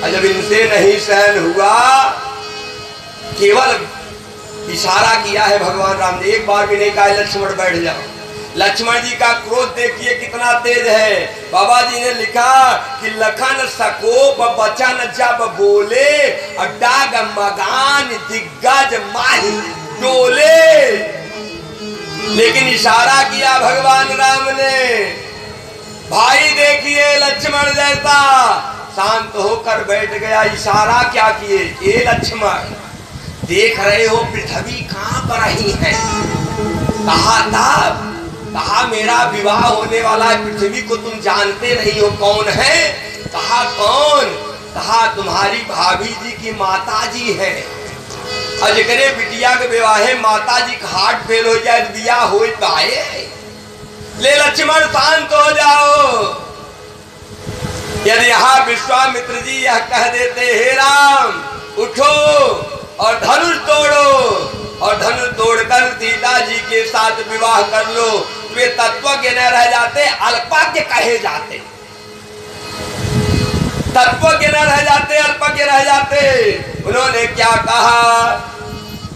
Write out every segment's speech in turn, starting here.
जब इनसे नहीं सहन हुआ, केवल इशारा किया है भगवान राम ने, एक बार भी नहीं कहा लक्ष्मण बैठ जाओ। लक्ष्मण जी का क्रोध देखिए कितना तेज है। बाबा जी ने लिखा कि लखन सकोप बचन जब बोले, डाग मगान दिग्गज माही डोले। लेकिन इशारा किया भगवान राम ने। भाई देखिए लक्ष्मण जैसा शांत होकर बैठ गया। इशारा क्या किए, ये लक्ष्मण देख रहे हो पृथ्वी कांप रही है। कहा मेरा विवाह होने वाला है, पृथ्वी को तुम जानते नहीं हो कौन है। कहा कौन, कहा तुम्हारी भाभी जी की माता जी है। अजगरे बिटिया के विवाहे माता जी का हार्ट फेल हो जाए, बिया हो पाए। ले लक्ष्मण शांत हो जाओ। यदि यहाँ विश्वामित्र जी यह कह देते हे राम उठो और धनुष तोड़ो, और धनुष तोड़कर सीता जी के साथ विवाह कर लो, वे तत्वज्ञ न रह जाते, अल्पज्ञ कहे जाते। तत्वज्ञ न रह जाते, अल्पज्ञ रह जाते। उन्होंने क्या कहा,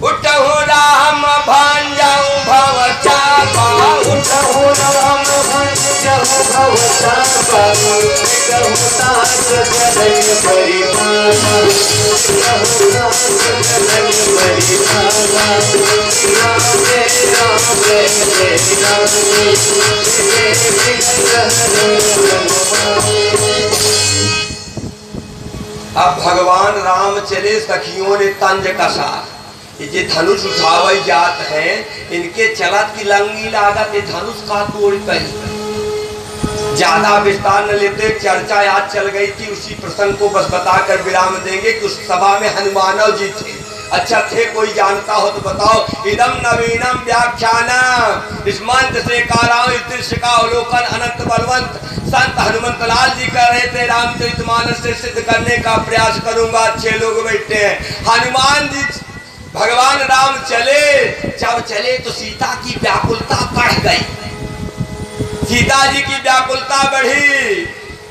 उठो राम भांजाऊं भव चापा, उठो राम भांजाऊं भव चापा, कहूँ सास जनन परिवारा, कहूँ सास जनन परिवारा, राम राम अब भगवान राम चले, सखियों ने तंज कसा। ये धनुष उठावे जात है, इनके चलत की लंगी लागत ये धनुष का तोड़ कहीं। ज्यादा विस्तार न लेते, चर्चा आज चल गई थी, उसी प्रसंग को बस बताकर विराम देंगे कि उस सभा में हनुमानव जी थे। अच्छा थे, कोई जानता हो तो बताओ। इदम नवीनम व्याख्यानम, इस मंत्र से काराओ इस का अवलोकन अनंत बलवंत संत हनुमंत लाल जी कह रहे थे, रामचरितमानस से सिद्ध करने का प्रयास करूंगा। 6 लोग बैठे हैं। हनुमान जी भगवान राम चले, जब चले तो सीता की व्याकुलता बढ़ गई। सीता जी की व्याकुलता बढ़ी,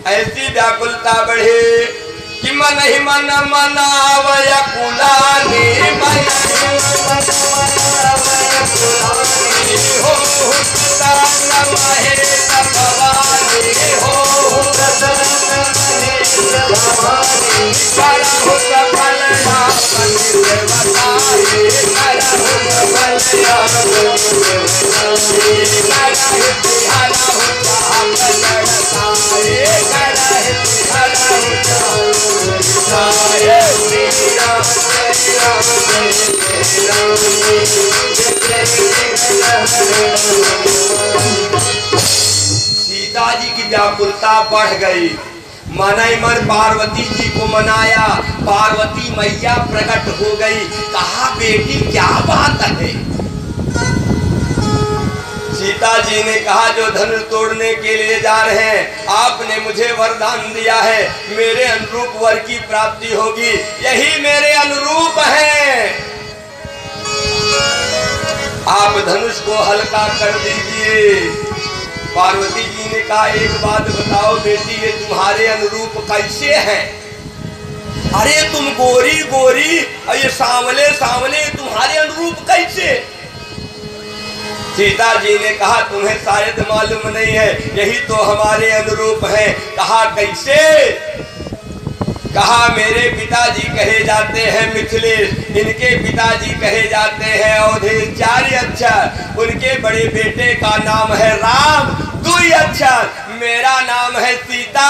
ऐसी व्याकुलता बढ़ी कि मन ही मन मनावय कुलानी, मन ही मन मनावय कुलानी, हो प्रसन्न महेश भवानी, हो प्रसन्न महेश भवानी, करहु सफल आपन सेवकाई, करहु सफल आपन सेवकाई, करहु बिहरहु चाप जड़साए, करहु बिहरहु चाप जड़साए, श्री राम जय राम जय राम। सीता जी की व्याकुलता बढ़ गई। मन ही मन पार्वती जी को मनाया, पार्वती मैया प्रकट हो गई। कहा बेटी क्या बात है। सीता जी ने कहा जो धनुष तोड़ने के लिए जा रहे हैं, आपने मुझे वरदान दिया है, मेरे अनुरूप वर की प्राप्ति होगी, यही मेरे अनुरूप है। आप धनुष को हल्का कर दीजिए। पार्वती जी ने कहा एक बात बताओ बेटी, ये तुम्हारे अनुरूप कैसे हैं? अरे तुम गोरी गोरी और ये सांवले सांवले, तुम्हारे अनुरूप कैसे? सीता जी ने कहा तुम्हें शायद मालूम नहीं है, यही तो हमारे अनुरूप हैं। कहा कैसे? कहा मेरे पिताजी कहे जाते हैं मिथिलेश, इनके पिताजी कहे जाते हैं अवधेश। 4 अक्षर। उनके बड़े बेटे का नाम है राम, 2 अक्षर। मेरा नाम है सीता,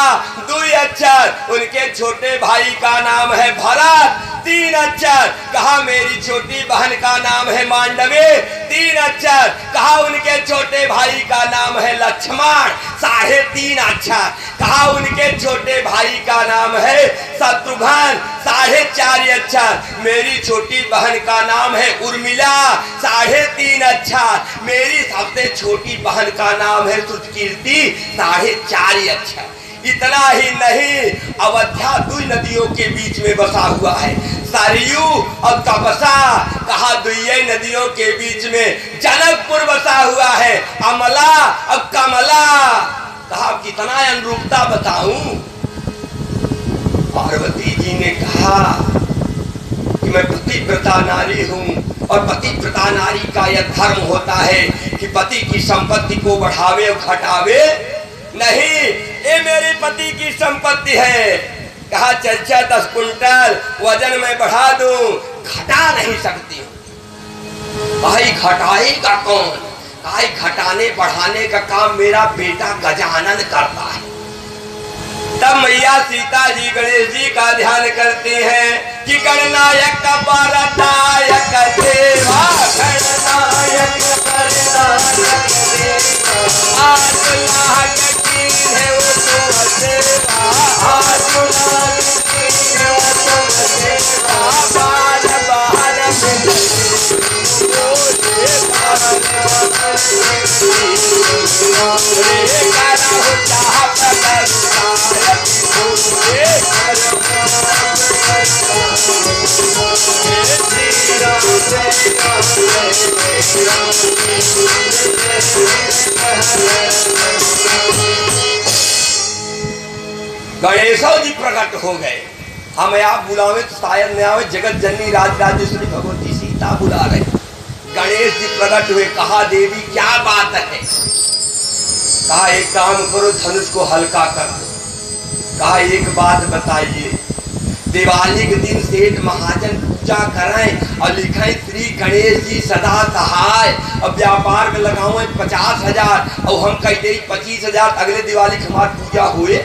2 अक्षर। उनके छोटे भाई का नाम है भरत, 3 अक्षर। कहा मेरी छोटी बहन का नाम है मांडवी, 3 अक्षर। कहा उनके छोटे भाई का नाम है लक्ष्मण, 3.5 अक्षर। कहा उनके छोटे भाई का नाम है शत्रुघ्न, 4.5 अक्षर। मेरी छोटी बहन का नाम है उर्मिला, 3.5 अक्षर। मेरी सबसे छोटी बहन का नाम है सुकीर्ति, 4.5 अक्षर। इतना ही नहीं, अवध्या 2 नदियों के बीच में बसा हुआ है, सरयू और तपसा। कहा 2 नदियों के बीच में जनकपुर बसा हुआ है, अमला और कमला। कहा कितना अनुरूपता बताऊं। पार्वती जी ने कहा कि मैं पतिव्रता नारी हूँ और पतिव्रता नारी का यह धर्म होता है कि पति की संपत्ति को बढ़ावे और घटावे नहीं। ये मेरे पति की संपत्ति है। कहा चर्चा 10 कुंटल वजन में बढ़ा दूं, घटा नहीं सकती। भाई घटाएगा कौन? भाई घटाने बढ़ाने का काम मेरा बेटा गजानन करता है। तब मैया सीता जी गणेश जी का ध्यान करती हैं कि गणनायक परनायक देवा, गणनायक परनायक देवा, आज लाग कीन है वो तुम सेवा, आज लाग कीन है वो तुम सेवा, बार बार गणेशो जी प्रकट हो गए। हमें आप बुलावे तो शायद न आवे, जगत जननी राजराजेश्वरी भगवती सीता बुला रहे। गणेश जी प्रकट हुए। कहा देवी क्या बात है? कहा एक काम करो, धनुष को हल्का कर दो। कहा एक बात बताइए, दिवाली के दिन सेठ महाजन पूजा करें और लिखें श्री गणेश जी सदा सहाय और व्यापार में लगाओ 50,000 और हम कह दे 25,000, अगले दिवाली की हमारी पूजा हुए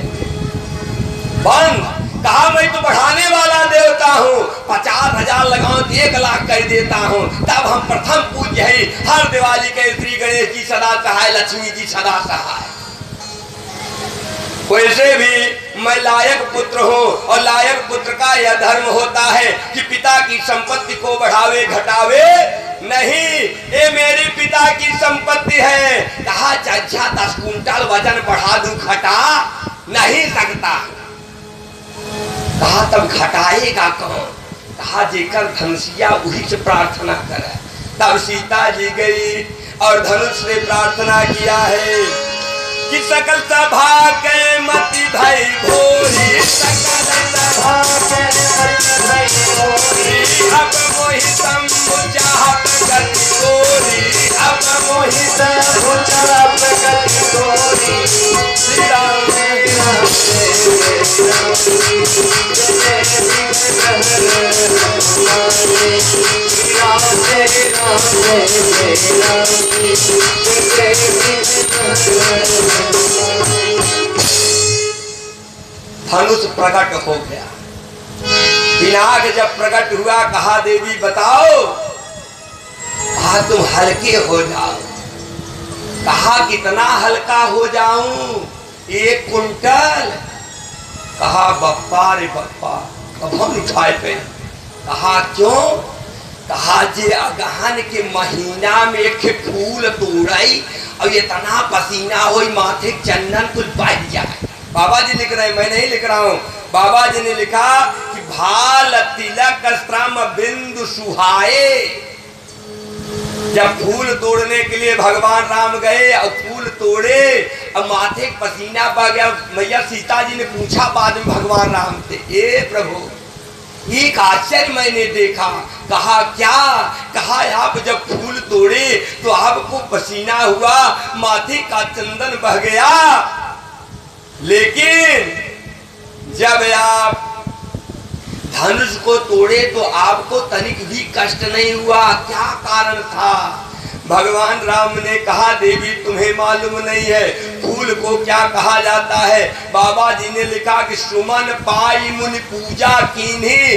बंद। कहा मैं तो बढ़ाने वाला देवता हूँ, 50,000 लगाओ तो 1 लाख कर देता हूँ। तब हम प्रथम पूज्य है हर दिवाली के श्री गणेश जी सदा सहाय, लक्ष्मी जी सदा सहाय। वैसे भी मैं लायक पुत्र हूँ और लायक पुत्र का यह धर्म होता है कि पिता की संपत्ति को बढ़ावे घटावे नहीं। ये मेरे पिता की संपत्ति है। कहा चर्चा 10 कुंटल वजन बढ़ा दूं, घटा नहीं सकता। कहा तब घटाएगा कौन? कहा जेकर धनुषिया वही से प्रार्थना करे। तब सीता जी गई और धनुष से प्रार्थना किया है कि सकल सभा के मति भई भोरी, सकल सभा के मति भई भोरी, अब मोहि शंभु चाहत गति गोरी, अब मोहि शंभु चाहत गति गोरी। श्री राम धनुष प्रकट हो गया। पिनाक जब प्रकट हुआ, कहा देवी बताओ, कहा तुम हल्के हो जाओ। कहा कितना हल्का हो जाऊं? 1 कुंटल। कहा बप्पा रे बप्पा, अब हम उठाए पे। कहा क्यों? कहा जे अगहन के महीना में एक फूल तोड़ाई और इतना पसीना हो माथे चंदन कुछ बह जाए। बाबा जी लिख रहे हैं, मैं नहीं लिख रहा हूँ। बाबा जी ने लिखा कि भाल तिलक श्रम बिंदु सुहाए। जब फूल तोड़ने के लिए भगवान राम गए और फूल तोड़े और माथे पसीना बह गया, मैया सीता जी ने पूछा बाद में भगवान राम से, ए प्रभु एक आश्चर्य मैंने देखा। कहा क्या? कहा आप जब फूल तोड़े तो आपको पसीना हुआ, माथे का चंदन बह गया, लेकिन जब आप धनुष को तोड़े तो आपको तनिक भी कष्ट नहीं हुआ। क्या कारण था? भगवान राम ने कहा देवी तुम्हें मालूम नहीं है फूल को क्या कहा जाता है। बाबा जी ने लिखा कि सुमन पाई मुनि पूजा कीन्ही,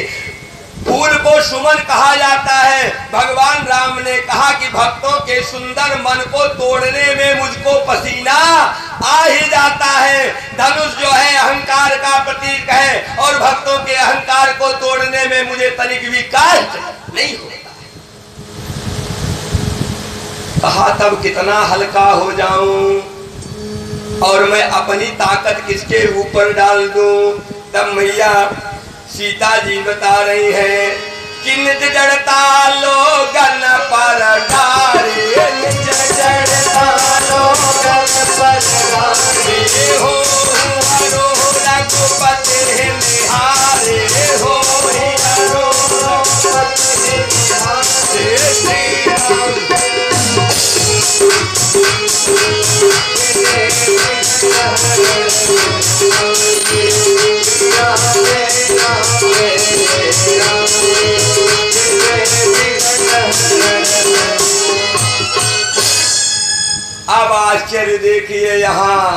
फूल को सुमन कहा जाता है। भगवान राम ने कहा कि भक्तों के सुंदर मन को तोड़ने में मुझको पसीना आ ही जाता है। धनुष जो है अहंकार का प्रतीक है और भक्तों के अहंकार को तोड़ने में मुझे तनिक भी कष्ट नहीं होता। कहा तब कितना हल्का हो जाऊं और मैं अपनी ताकत किसके ऊपर डाल दूं। तब मैया सीता जी बता रही हैं कि निज जड़ता लोगन पर डारे, निज जड़ता लोगन पर डारे, हो रघुपति निहार। आश्चर्य देखिए यहाँ,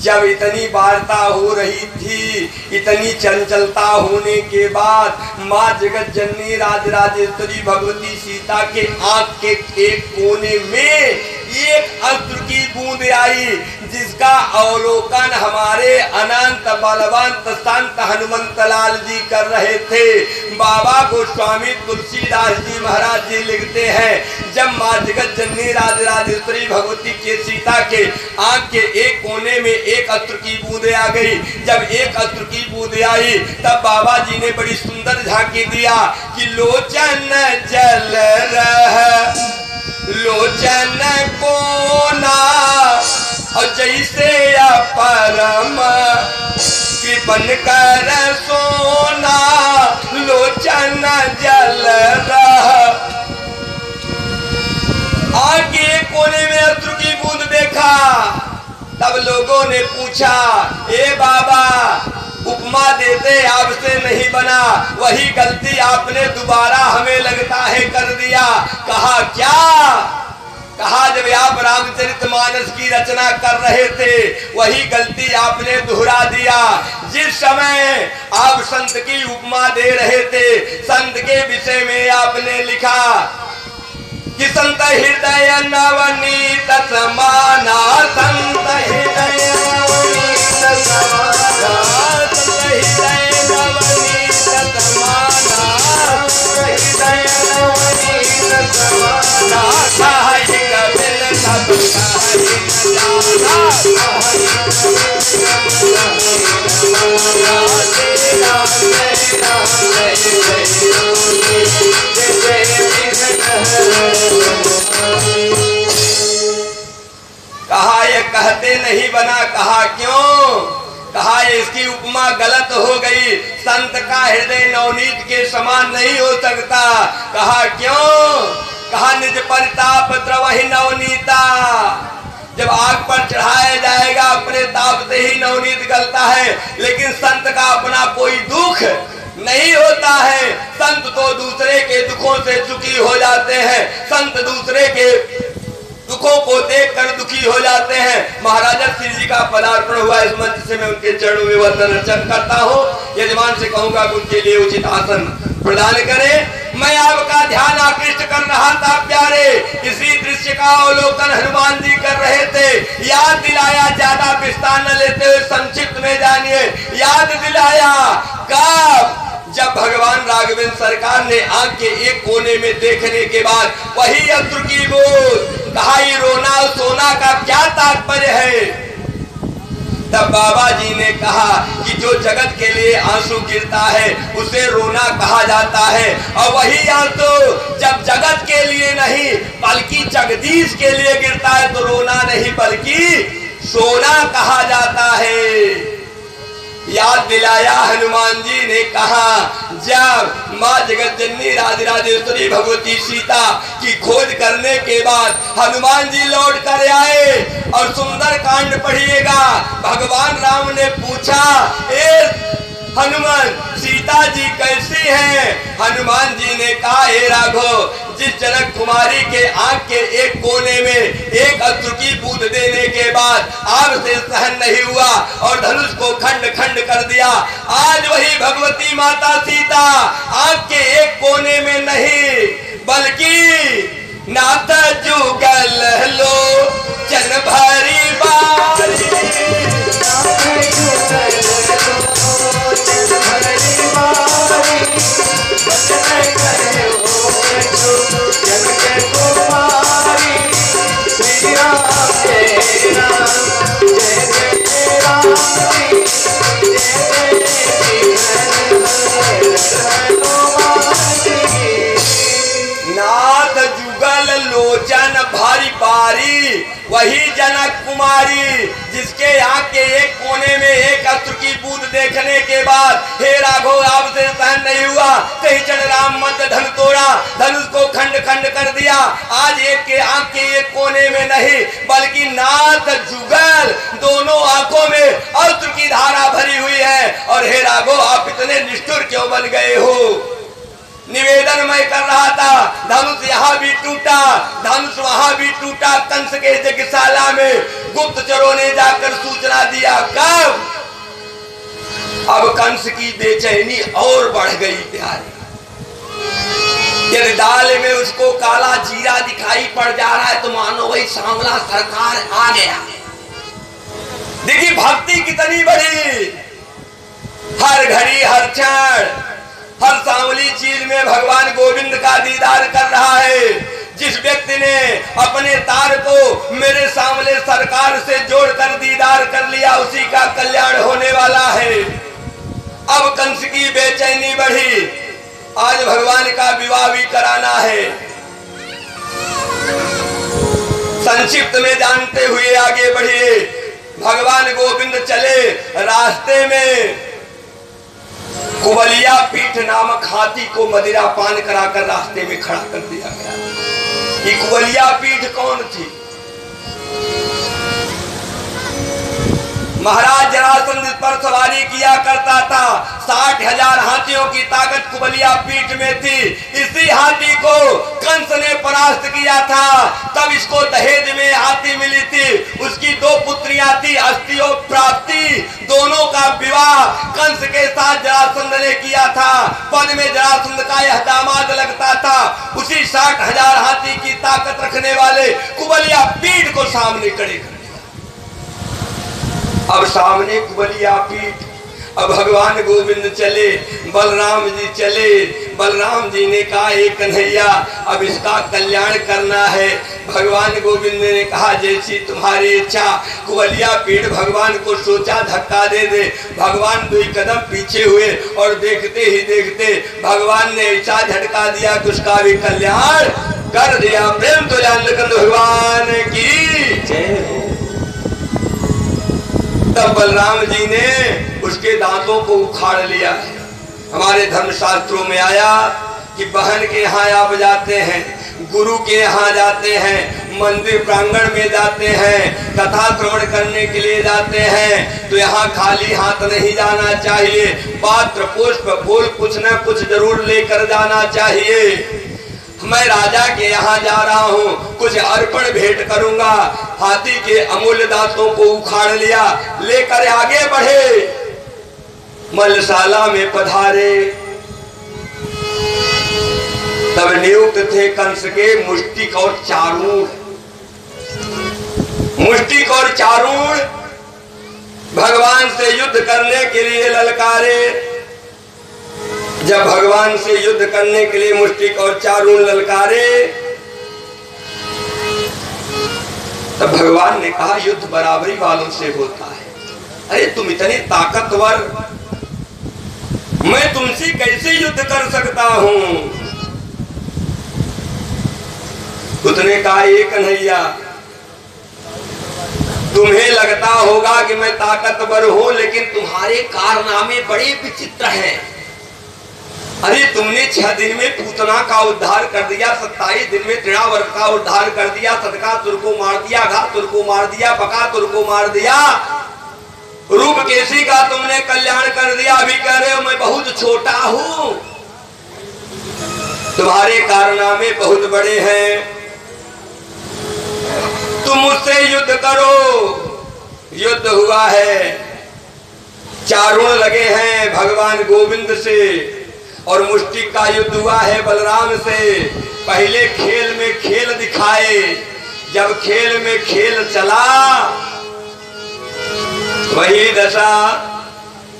जब इतनी वार्ता हो रही थी, इतनी चंचलता होने के बाद माँ जगत जननी राजराजेश्वरी भगवती सीता के आंख के एक कोने में एक अश्रु की बूंद आई, जिसका अवलोकन हमारे अनंत बलवंत संत हनुमंत लाल जी कर रहे थे। बाबा गोस्वामी तुलसीदास जी महाराज जी लिखते हैं, जब माँ जगत जननी राजराजेश्वरी भगवती के सीता के आंख के एक कोने में एक अश्रु की बूंदे आ गई। जब एक अश्रु की बूंदे आई, तब बाबा जी ने बड़ी सुंदर झांकी दिया कि लोचन जल रह लोचन कोना, और जैसे परम कृपन कर सोना, लोचन जल रह। आगे कोने में अश्रु की बूंद देखा, तब लोगों ने पूछा, ए बाबा उपमा देते आपसे नहीं बना, वही गलती आपने दोबारा हमें लगता है कर दिया। कहा क्या? कहा जब आप रामचरितमानस की रचना कर रहे थे, वही गलती आपने दोहरा दिया। जिस समय आप संत की उपमा दे रहे थे, संत के विषय में आपने लिखा कि संत हृदय नवनीत समाना, संत हृदय नवनीत समाना, संत हृदय नवनीत समाना, हृदय नवनीत समाना, कहि कपिल सब कहि न कहा ये कहते नहीं बना। कहा क्यों? कहा इसकी उपमा गलत हो गई, संत का हृदय नवनीत के समान नहीं हो सकता। कहा क्यों? कहा निज परिताप द्रवहि नवनीता, जब आग पर चढ़ाया जाएगा अपने ताप से ही नवनीत गलता है, लेकिन संत का अपना कोई दुख नहीं होता है। संत तो दूसरे के दुखों से दुखी हो जाते हैं, संत दूसरे के दुखों को देखकर दुखी हो जाते हैं। महाराजा श्री जी का पदार्पण हुआ, इस मंच से मैं उनके चरणों में वंदन अर्चन करता हूँ। यजमान से कहूंगा कि उनके लिए उचित आसन प्रदान करें। मैं आपका ध्यान आकृष्ट कर रहा था प्यारे, इसी दृश्य का अवलोकन हनुमान जी कर रहे थे। याद दिलाया, ज्यादा विस्तार न लेते हुए संक्षिप्त में जानिए। याद दिलाया कब? जब भगवान राघवेंद्र सरकार ने आंख के एक कोने में देखने के बाद वही अश्रु की बूंद, कहा रोना सोना का क्या तात्पर्य है? तब बाबा जी ने कहा कि जो जगत के लिए आंसू गिरता है उसे रोना कहा जाता है, और वही आंसू जब जगत के लिए नहीं बल्कि जगदीश के लिए गिरता है तो रोना नहीं बल्कि सोना कहा जाता है। याद दिलाया हनुमान जी ने कहा, जब माँ जगत जननी राजराजेश्वरी भगवती सीता की खोज करने के बाद हनुमान जी लौट कर आए और सुंदर कांड पढ़िएगा। भगवान राम ने पूछा, ए हनुमान सीता जी कैसी हैं? हनुमान जी ने कहा, हे राघव, जिस जनक कुमारी के आंख के एक कोने में एक अश्रु की बूंद देने के बाद आपसे सहन नहीं हुआ और धनुष को खंड खंड कर दिया, आज वही भगवती माता सीता आंख के एक कोने में नहीं बल्कि नाथ जुगल लो चन भरी बारी, नाथ जुगल लोचन भारी बारी, वही जनक कुमारी जिसके आंख के एक कोने में एक अश्रु की बूंद देखने के बाद हे राघव आपसे सहन नहीं हुआ, कहीं चढ़ राम मत धन तोड़ा, धनुष को खंड खंड कर दिया। आज एक के आंख के एक कोने में नहीं बल्कि नाथ जुगल दोनों आंखों में अश्रु की धारा भरी हुई है। और हे राघव आप इतने निष्ठुर क्यों बन गए हो? निवेदन मैं कर रहा था, धनुष यहाँ भी टूटा, धनुष वहां भी टूटा। कंस के यज्ञशाला में गुप्तचरों ने जाकर सूचना दिया। कब? अब कंस की बेचैनी और बढ़ गई प्यारे। यदि दाल में उसको काला जीरा दिखाई पड़ जा रहा है तो मानो वही सांवला सरकार आ गया। देखिए भक्ति कितनी बड़ी, हर घड़ी हर क्षण हर सांवली चीज में भगवान गोविंद का दीदार कर रहा है। जिस व्यक्ति ने अपने तार को मेरे सांवले सरकार से जोड़कर दीदार कर लिया उसी का कल्याण होने वाला है। अब कंस की बेचैनी बढ़ी, आज भगवान का विवाह भी कराना है। संक्षिप्त में जानते हुए आगे बढ़िए। भगवान गोविंद चले, रास्ते में कुबलिया पीठ नामक हाथी को मदिरा पान कराकर रास्ते में खड़ा कर दिया गया। ये कुबलिया पीठ कौन थी? महाराज जरासंध पर सवारी किया करता था। 60,000 हाथियों की ताकत कुबलिया पीठ में थी। इसी हाथी को कंस ने परास्त किया था। तब इसको दहेज में हाथी मिली थी। उसकी 2 पुत्रियां थी, अस्ति और प्राप्ति। दोनों का विवाह कंस के साथ जरासंध ने किया था। पद में जरासंध का यह दामाद लगता था। उसी 60,000 हाथी की ताकत रखने वाले कुबलिया पीठ को सामने खड़े कर। अब सामने कुबलिया पीठ। अब भगवान गोविंद चले, बलराम जी चले। बलराम जी ने कहा हे कन्हैया अब इसका कल्याण करना है। भगवान गोविंद ने कहा जैसी तुम्हारी इच्छा। कुबलिया पीठ भगवान को सोचा धक्का दे दे। भगवान 2 कदम पीछे हुए और देखते ही देखते भगवान ने ऐसा झटका दिया कि उसका भी कल्याण कर दिया। प्रेम तो जान भगवान की जय हो। तब बलराम जी ने उसके दांतों को उखाड़ लिया है। हमारे धर्मशास्त्रों में आया कि बहन के यहाँ आप जाते हैं, गुरु के यहाँ जाते हैं, मंदिर प्रांगण में जाते हैं, कथा श्रवण करने के लिए जाते हैं तो यहाँ खाली हाथ नहीं जाना चाहिए। पात्र पुष्प फूल कुछ न कुछ जरूर लेकर जाना चाहिए। मैं राजा के यहाँ जा रहा हूँ, कुछ अर्पण भेंट करूंगा। हाथी के अमूल्य दांतों को उखाड़ लिया, लेकर आगे बढ़े। मलशाला में पधारे। तब नियुक्त थे कंस के मुष्टिक और चारूण। मुष्टिक और चारूण भगवान से युद्ध करने के लिए ललकारे। जब भगवान से युद्ध करने के लिए मुष्टिक और चारूण ललकारे तब भगवान ने कहा युद्ध बराबरी वालों से होता है। अरे तुम इतने ताकतवर, मैं तुमसे कैसे युद्ध कर सकता हूं? उसने कहा एक कन्हैया तुम्हें लगता होगा कि मैं ताकतवर हूं लेकिन तुम्हारे कारनामे बड़े विचित्र हैं। अरे तुमने 6 दिन में पूतना का उद्धार कर दिया, 27 दिन में तृणावर्त का उद्धार कर दिया, सदकासुर को मार दिया, घातुर को मार दिया, बकासुर को मार दिया, रूपकेशी का तुमने कल्याण कर दिया। अभी कह रहे हो मैं बहुत छोटा हूं। तुम्हारे कारनामे बहुत बड़े हैं, तुम मुझसे युद्ध करो। युद्ध हुआ है, चारुण लगे हैं भगवान गोविंद से और मुष्टिक का युद्ध हुआ है बलराम से। पहले खेल में खेल दिखाए, जब खेल में खेल चला वही दशा।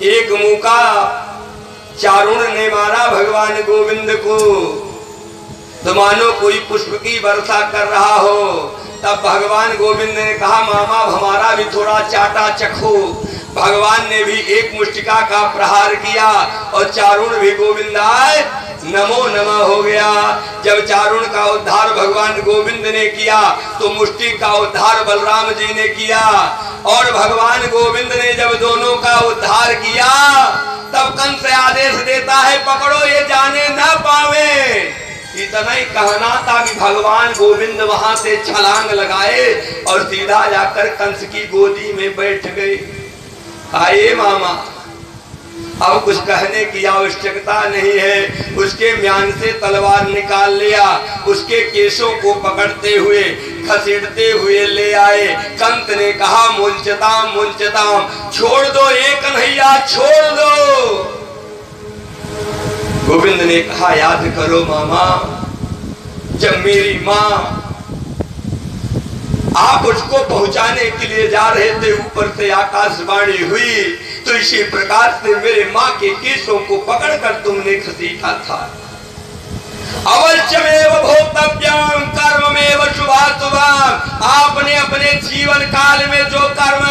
एक मुका चारुण ने मारा भगवान गोविंद को तो मानो कोई पुष्प की वर्षा कर रहा हो। तब भगवान गोविंद ने कहा मामा हमारा भी थोड़ा चाटा चखो। भगवान ने भी एक मुष्टिका का प्रहार किया और चारुण भी गोविंदाय नमो नमः हो गया। जब चारुण का उद्धार भगवान गोविंद ने किया तो मुष्टिक का उद्धार बलराम जी ने किया। और भगवान गोविंद ने जब दोनों का उद्धार किया तब कंस आदेश देता है पकड़ो ये जाने न पावे। इतना ही कहना था कि भगवान गोविंद वहां से छलांग लगाए और सीधा जाकर कंस की गोदी में बैठ गए। आए मामा अब कुछ कहने की आवश्यकता नहीं है। उसके म्यान से तलवार निकाल लिया, उसके केशों को पकड़ते हुए घसीटते हुए ले आए। कंत ने कहा मुंचताम मुंचताम, छोड़ दो ये कन्हैया छोड़ दो। गोविंद ने कहा याद करो मामा, जब मेरी माँ आप उसको पहुंचाने के लिए जा रहे थे, ऊपर से आकाशवाणी हुई, तो इसी प्रकार से मेरे माँ के केशों को पकड़कर तुमने घसीटा था। अवश्यमेव भोक्तव्यम कर्ममेव शुभाशुभम। आपने अपने जीवन काल में जो कर्म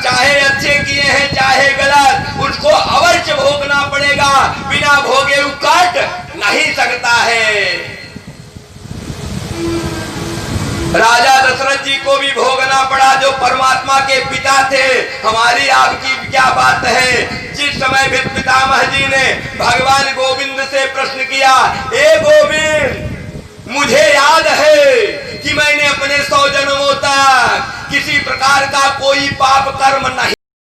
चाहे अच्छे किए हैं चाहे गलत, उसको अवश्य भोगना पड़ेगा। बिना भोगे वो कट नहीं सकता है। राजा दशरथ जी को भी भोगना पड़ा, जो परमात्मा के पिता थे। हमारी आपकी क्या बात है। जिस समय भी पितामह जी ने भगवान गोविंद से प्रश्न किया, ए गोविंद मुझे याद है कि मैंने अपने 100 जन्मों तक किसी प्रकार का कोई पाप कर्म नहीं